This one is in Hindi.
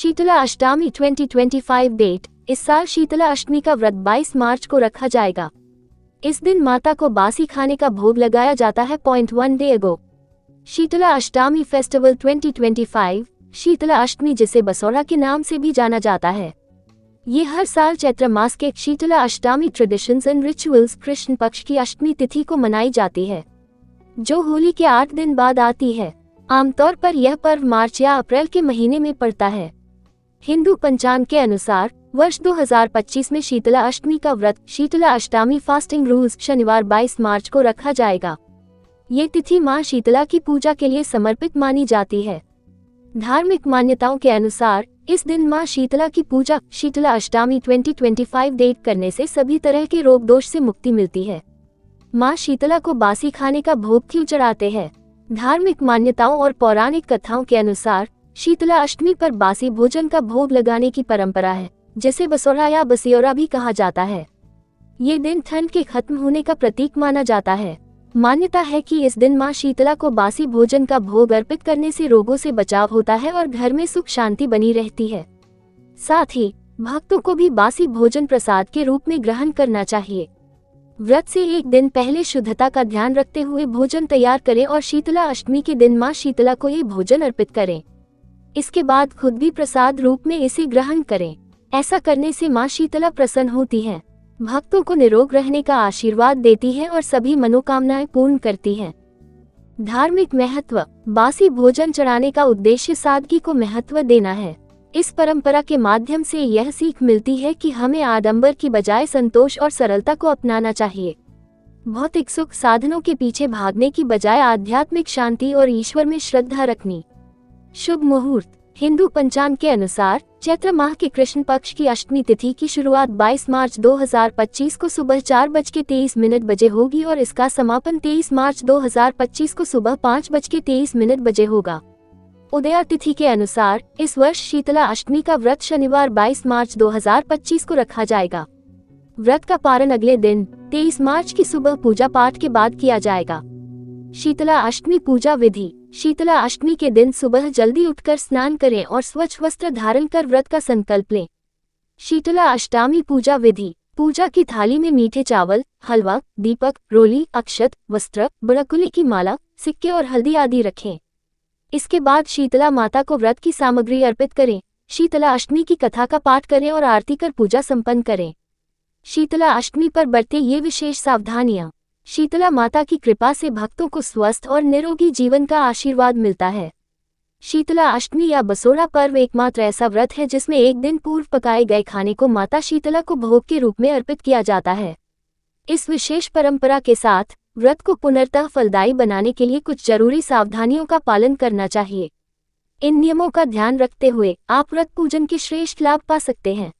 शीतला अष्टमी 2025 डेट। इस साल शीतला अष्टमी का व्रत 22 मार्च को रखा जाएगा। इस दिन माता को बासी खाने का भोग लगाया जाता है। 1 डे अगो शीतला अष्टमी फेस्टिवल 2025। शीतला अष्टमी जिसे बसौरा के नाम से भी जाना जाता है, ये हर साल चैत्र मास के शीतला अष्टमी ट्रेडिशंस एंड रिचुअल्स कृष्ण पक्ष की अष्टमी तिथि को मनाई जाती है, जो होली के 8 दिन बाद आती है। आमतौर पर यह पर्व मार्च या अप्रैल के महीने में पड़ता है। हिंदू पंचांग के अनुसार वर्ष 2025 में शीतला अष्टमी का व्रत शीतला अष्टमी फास्टिंग रूल्स शनिवार 22 मार्च को रखा जाएगा। ये तिथि मां शीतला की पूजा के लिए समर्पित मानी जाती है। धार्मिक मान्यताओं के अनुसार इस दिन मां शीतला की पूजा शीतला अष्टमी 2025 डेट करने से सभी तरह के रोग दोष से मुक्ति मिलती है। मां शीतला को बासी खाने का भोग क्यों चढ़ाते हैं? धार्मिक मान्यताओं और पौराणिक कथाओं के अनुसार शीतला अष्टमी पर बासी भोजन का भोग लगाने की परंपरा है, जिसे बसौरा या बसियोरा भी कहा जाता है। ये दिन ठंड के खत्म होने का प्रतीक माना जाता है। मान्यता है कि इस दिन मां शीतला को बासी भोजन का भोग अर्पित करने से रोगों से बचाव होता है और घर में सुख शांति बनी रहती है। साथ ही भक्तों को भी बासी भोजन प्रसाद के रूप में ग्रहण करना चाहिए। व्रत से एक दिन पहले शुद्धता का ध्यान रखते हुए भोजन तैयार करें और शीतला अष्टमी के दिन मां शीतला को ये भोजन अर्पित करें। इसके बाद खुद भी प्रसाद रूप में इसे ग्रहण करें। ऐसा करने से मां शीतला प्रसन्न होती हैं, भक्तों को निरोग रहने का आशीर्वाद देती है और सभी मनोकामनाएं पूर्ण करती हैं। धार्मिक महत्व। बासी भोजन चढ़ाने का उद्देश्य सादगी को महत्व देना है। इस परंपरा के माध्यम से यह सीख मिलती है कि हमें आडंबर की बजाय संतोष और सरलता को अपनाना चाहिए। भौतिक सुख साधनों के पीछे भागने की बजाय आध्यात्मिक शांति और ईश्वर में श्रद्धा रखनी। शुभ मुहूर्त। हिंदू पंचांग के अनुसार चैत्र माह के कृष्ण पक्ष की अष्टमी तिथि की शुरुआत 22 मार्च 2025 को सुबह 4:23 बजे होगी और इसका समापन 23 मार्च 2025 को सुबह 5:23 बजे होगा। उदया तिथि के अनुसार इस वर्ष शीतला अष्टमी का व्रत शनिवार 22 मार्च 2025 को रखा जाएगा। व्रत का पारण अगले दिन 23 मार्च की सुबह पूजा पाठ के बाद किया जाएगा। शीतला अष्टमी पूजा विधि। शीतला अष्टमी के दिन सुबह जल्दी उठकर स्नान करें और स्वच्छ वस्त्र धारण कर व्रत का संकल्प लें। शीतला अष्टमी पूजा विधि। पूजा की थाली में मीठे चावल, हलवा, दीपक, रोली, अक्षत, वस्त्र, बड़कुली की माला, सिक्के और हल्दी आदि रखें। इसके बाद शीतला माता को व्रत की सामग्री अर्पित करें। शीतला अष्टमी की कथा का पाठ करें और आरती कर पूजा संपन्न करें। शीतला अष्टमी पर बरतें ये विशेष सावधानियां। शीतला माता की कृपा से भक्तों को स्वस्थ और निरोगी जीवन का आशीर्वाद मिलता है। शीतला अष्टमी या बसौरा पर्व एकमात्र ऐसा व्रत है जिसमें एक दिन पूर्व पकाए गए खाने को माता शीतला को भोग के रूप में अर्पित किया जाता है। इस विशेष परंपरा के साथ व्रत को पुनर्तः फलदायी बनाने के लिए कुछ जरूरी सावधानियों का पालन करना चाहिए। इन नियमों का ध्यान रखते हुए आप व्रत पूजन के श्रेष्ठ लाभ पा सकते हैं।